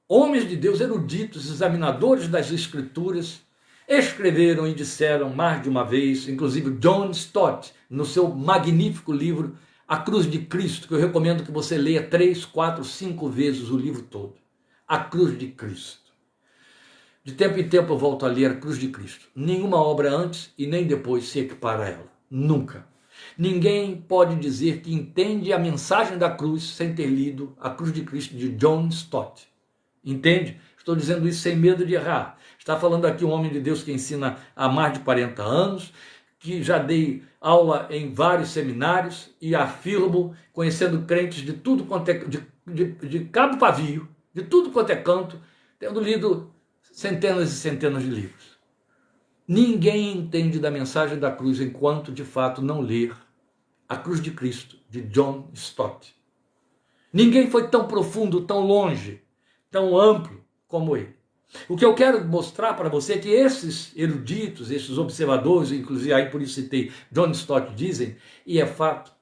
homens de Deus, eruditos, examinadores das Escrituras, escreveram e disseram mais de uma vez, inclusive John Stott, no seu magnífico livro A Cruz de Cristo, que eu recomendo que você leia 3, 4, 5 vezes o livro todo. A Cruz de Cristo. De tempo em tempo eu volto a ler A Cruz de Cristo. Nenhuma obra antes e nem depois se equipara a ela. Nunca. Ninguém pode dizer que entende a mensagem da cruz sem ter lido A Cruz de Cristo de John Stott. Entende? Estou dizendo isso sem medo de errar. Está falando aqui um homem de Deus que ensina há mais de 40 anos, que já dei aula em vários seminários e afirmo, conhecendo crentes de tudo quanto é, de cabo pavio, de tudo quanto é canto, tendo lido centenas e centenas de livros. Ninguém entende da mensagem da cruz enquanto de fato não ler A Cruz de Cristo, de John Stott. Ninguém foi tão profundo, tão longe, tão amplo como ele. O que eu quero mostrar para você é que esses eruditos, esses observadores, inclusive aí por isso citei John Stott, dizem, e é fato,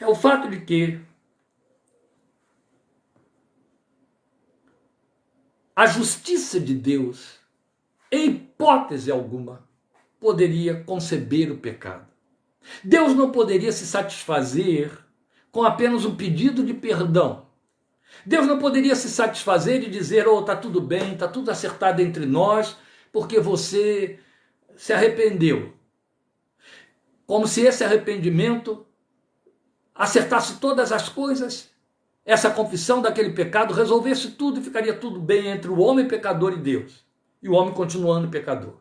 é o fato de que a justiça de Deus, em hipótese alguma, poderia conceber o pecado. Deus não poderia se satisfazer com apenas um pedido de perdão. Deus não poderia se satisfazer de dizer, está tudo bem, está tudo acertado entre nós, porque você se arrependeu. Como se esse arrependimento acertasse todas as coisas, essa confissão daquele pecado resolvesse tudo e ficaria tudo bem entre o homem pecador e Deus, e o homem continuando pecador.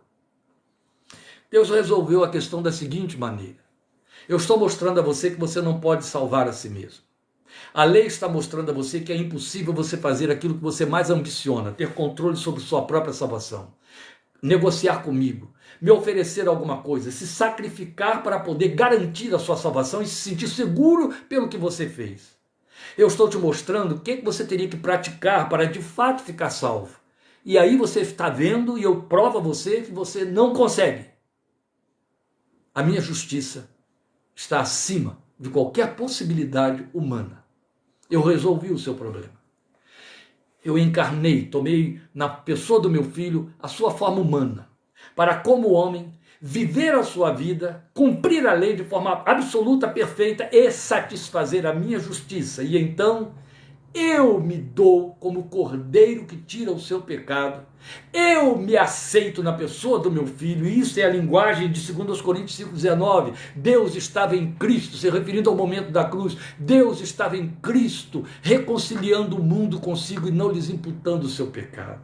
Deus resolveu a questão da seguinte maneira: eu estou mostrando a você que você não pode salvar a si mesmo. A lei está mostrando a você que é impossível você fazer aquilo que você mais ambiciona, ter controle sobre sua própria salvação, negociar comigo, me oferecer alguma coisa, se sacrificar para poder garantir a sua salvação e se sentir seguro pelo que você fez. Eu estou te mostrando o que você teria que praticar para de fato ficar salvo. E aí você está vendo e eu provo a você que você não consegue. A minha justiça está acima de qualquer possibilidade humana. Eu resolvi o seu problema. Eu encarnei, tomei na pessoa do meu filho a sua forma humana, para como homem, viver a sua vida, cumprir a lei de forma absoluta, perfeita e satisfazer a minha justiça. E então eu me dou como cordeiro que tira o seu pecado. Eu me aceito na pessoa do meu filho. E isso é a linguagem de 2 Coríntios 5,19. Deus estava em Cristo, se referindo ao momento da cruz. Deus estava em Cristo, reconciliando o mundo consigo e não lhes imputando o seu pecado.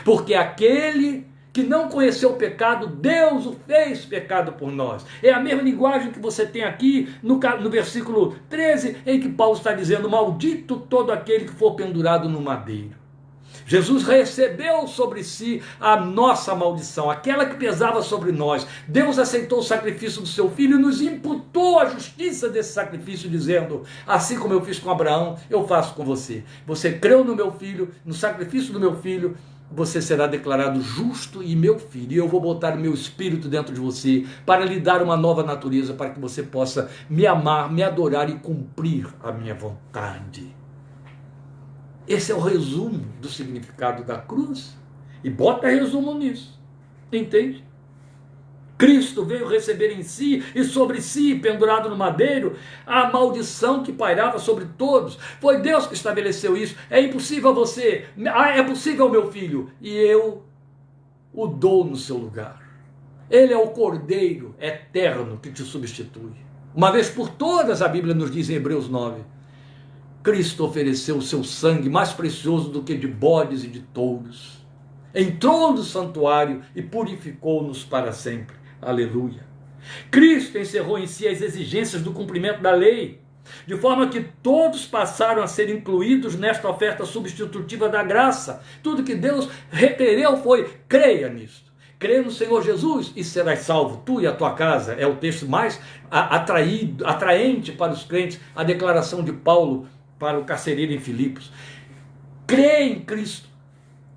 Porque aquele que não conheceu o pecado, Deus o fez pecado por nós. É a mesma linguagem que você tem aqui no versículo 13, em que Paulo está dizendo: maldito todo aquele que for pendurado no madeiro. Jesus recebeu sobre si a nossa maldição, aquela que pesava sobre nós. Deus aceitou o sacrifício do seu filho e nos imputou a justiça desse sacrifício, dizendo: assim como eu fiz com Abraão, eu faço com você. Você creu no meu filho, no sacrifício do meu filho, você será declarado justo e meu filho, e eu vou botar o meu espírito dentro de você para lhe dar uma nova natureza, para que você possa me amar, me adorar e cumprir a minha vontade. Esse é o resumo do significado da cruz, e bota resumo nisso, entende? Cristo veio receber em si e sobre si, pendurado no madeiro, a maldição que pairava sobre todos. Foi Deus que estabeleceu isso. É impossível você, é possível, meu filho, e eu o dou no seu lugar. Ele é o Cordeiro eterno que te substitui. Uma vez por todas, a Bíblia nos diz em Hebreus 9, Cristo ofereceu o seu sangue mais precioso do que de bodes e de touros. Entrou no santuário e purificou-nos para sempre. Aleluia. Cristo encerrou em si as exigências do cumprimento da lei, de forma que todos passaram a ser incluídos nesta oferta substitutiva da graça. Tudo que Deus requereu foi: creia nisto. Creia no Senhor Jesus e serás salvo, tu e a tua casa. É o texto mais atraente para os crentes, a declaração de Paulo para o carcereiro em Filipos. Creia em Cristo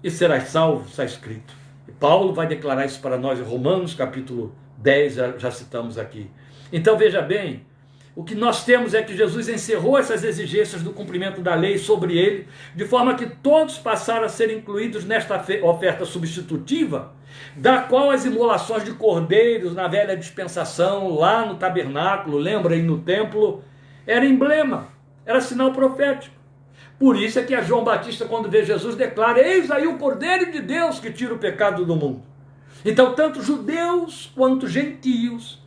e serás salvo, está escrito. E Paulo vai declarar isso para nós em Romanos capítulo 10, já citamos aqui. Então veja bem, o que nós temos é que Jesus encerrou essas exigências do cumprimento da lei sobre ele, de forma que todos passaram a ser incluídos nesta oferta substitutiva, da qual as imolações de cordeiros na velha dispensação, lá no tabernáculo, lembra aí no templo, era emblema, era sinal profético. Por isso é que a João Batista, quando vê Jesus, declara: eis aí o Cordeiro de Deus que tira o pecado do mundo. Então, tanto judeus quanto gentios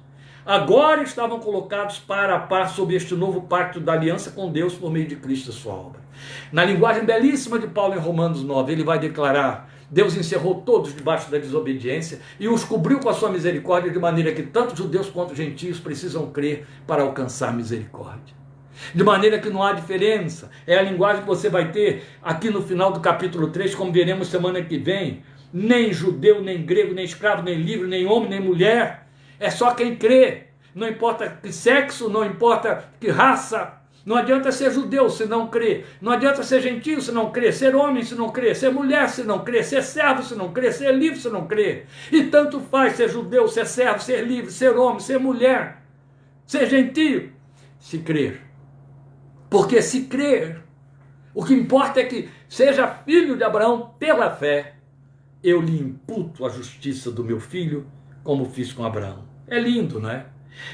agora estavam colocados par a par sob este novo pacto da aliança com Deus por meio de Cristo e sua obra. Na linguagem belíssima de Paulo em Romanos 9, ele vai declarar: Deus encerrou todos debaixo da desobediência e os cobriu com a sua misericórdia, de maneira que tanto judeus quanto gentios precisam crer para alcançar misericórdia. De maneira que não há diferença. É a linguagem que você vai ter aqui no final do capítulo 3, como veremos semana que vem. Nem judeu, nem grego, nem escravo, nem livre, nem homem, nem mulher. É só quem crê. Não importa que sexo, não importa que raça. Não adianta ser judeu se não crer. Não adianta ser gentio se não crer. Ser homem se não crer. Ser mulher se não crer. Ser servo se não crer. Ser livre se não crer. E tanto faz ser judeu, ser servo, ser livre, ser homem, ser mulher, ser gentio, se crer. Porque se crer, o que importa é que seja filho de Abraão pela fé, eu lhe imputo a justiça do meu filho, como fiz com Abraão. É lindo, não é?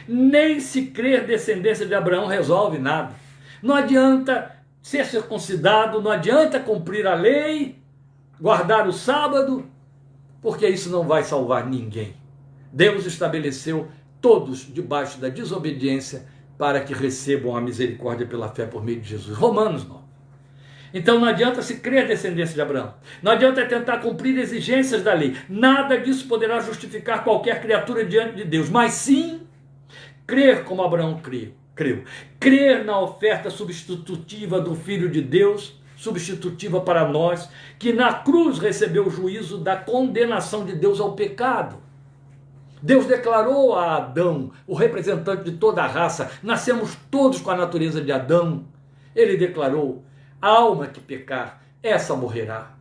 Nem se crer descendência de Abraão resolve nada. Não adianta ser circuncidado, não adianta cumprir a lei, guardar o sábado, porque isso não vai salvar ninguém. Deus estabeleceu todos debaixo da desobediência, para que recebam a misericórdia pela fé por meio de Jesus. Romanos 9. Então não adianta se crer a descendência de Abraão. Não adianta tentar cumprir exigências da lei. Nada disso poderá justificar qualquer criatura diante de Deus. Mas sim, crer como Abraão creu. Crer na oferta substitutiva do Filho de Deus, substitutiva para nós, que na cruz recebeu o juízo da condenação de Deus ao pecado. Deus declarou a Adão, o representante de toda a raça, nascemos todos com a natureza de Adão. Ele declarou: a alma que pecar, essa morrerá.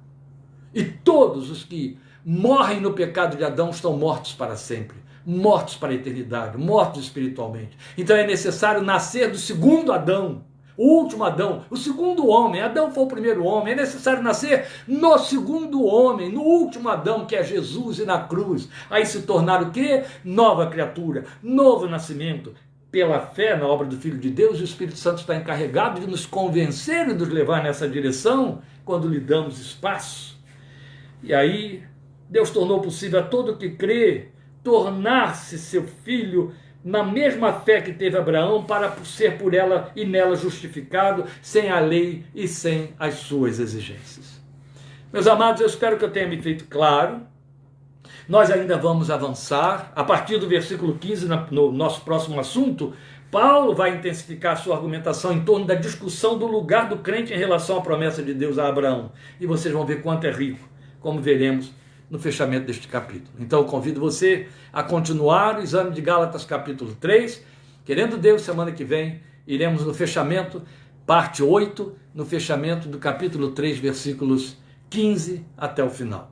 E todos os que morrem no pecado de Adão estão mortos para sempre, mortos para a eternidade, mortos espiritualmente. Então é necessário nascer do segundo Adão, o último Adão, o segundo homem. Adão foi o primeiro homem. É necessário nascer no segundo homem, no último Adão, que é Jesus, e na cruz. Aí se tornar o quê? Nova criatura, novo nascimento. Pela fé na obra do Filho de Deus, o Espírito Santo está encarregado de nos convencer e nos levar nessa direção quando lhe damos espaço. E aí Deus tornou possível a todo que crê tornar-se seu filho na mesma fé que teve Abraão, para ser por ela e nela justificado, sem a lei e sem as suas exigências. Meus amados, eu espero que eu tenha me feito claro. Nós ainda vamos avançar. A partir do versículo 15, no nosso próximo assunto, Paulo vai intensificar a sua argumentação em torno da discussão do lugar do crente em relação à promessa de Deus a Abraão. E vocês vão ver quanto é rico, como veremos no fechamento deste capítulo. Então eu convido você a continuar o exame de Gálatas capítulo 3. Querendo Deus, semana que vem, iremos no fechamento, parte 8, no fechamento do capítulo 3, versículos 15 até o final.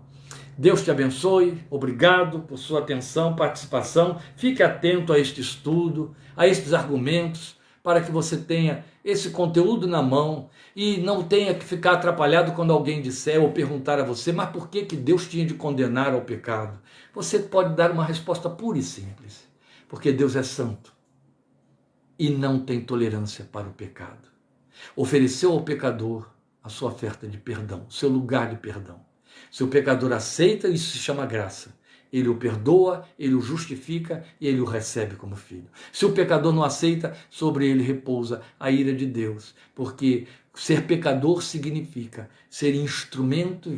Deus te abençoe, obrigado por sua atenção, participação. Fique atento a este estudo, a estes argumentos, para que você tenha esse conteúdo na mão e não tenha que ficar atrapalhado quando alguém disser ou perguntar a você: mas por que Deus tinha de condenar ao pecado? Você pode dar uma resposta pura e simples: porque Deus é santo e não tem tolerância para o pecado. Ofereceu ao pecador a sua oferta de perdão, seu lugar de perdão. Se o pecador aceita, isso se chama graça. Ele o perdoa, ele o justifica e ele o recebe como filho. Se o pecador não aceita, sobre ele repousa a ira de Deus, porque ser pecador significa ser instrumento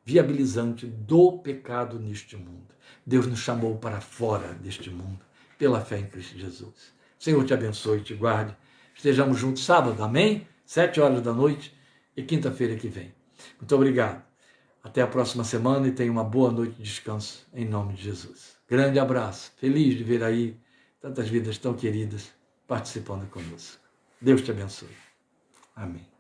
viabilizante do pecado neste mundo. Deus nos chamou para fora deste mundo, pela fé em Cristo Jesus. Senhor te abençoe e te guarde. Estejamos juntos sábado, amém? 7 horas da noite e quinta-feira que vem. Muito obrigado. Até a próxima semana e tenha uma boa noite de descanso, em nome de Jesus. Grande abraço. Feliz de ver aí tantas vidas tão queridas participando conosco. Deus te abençoe. Amém.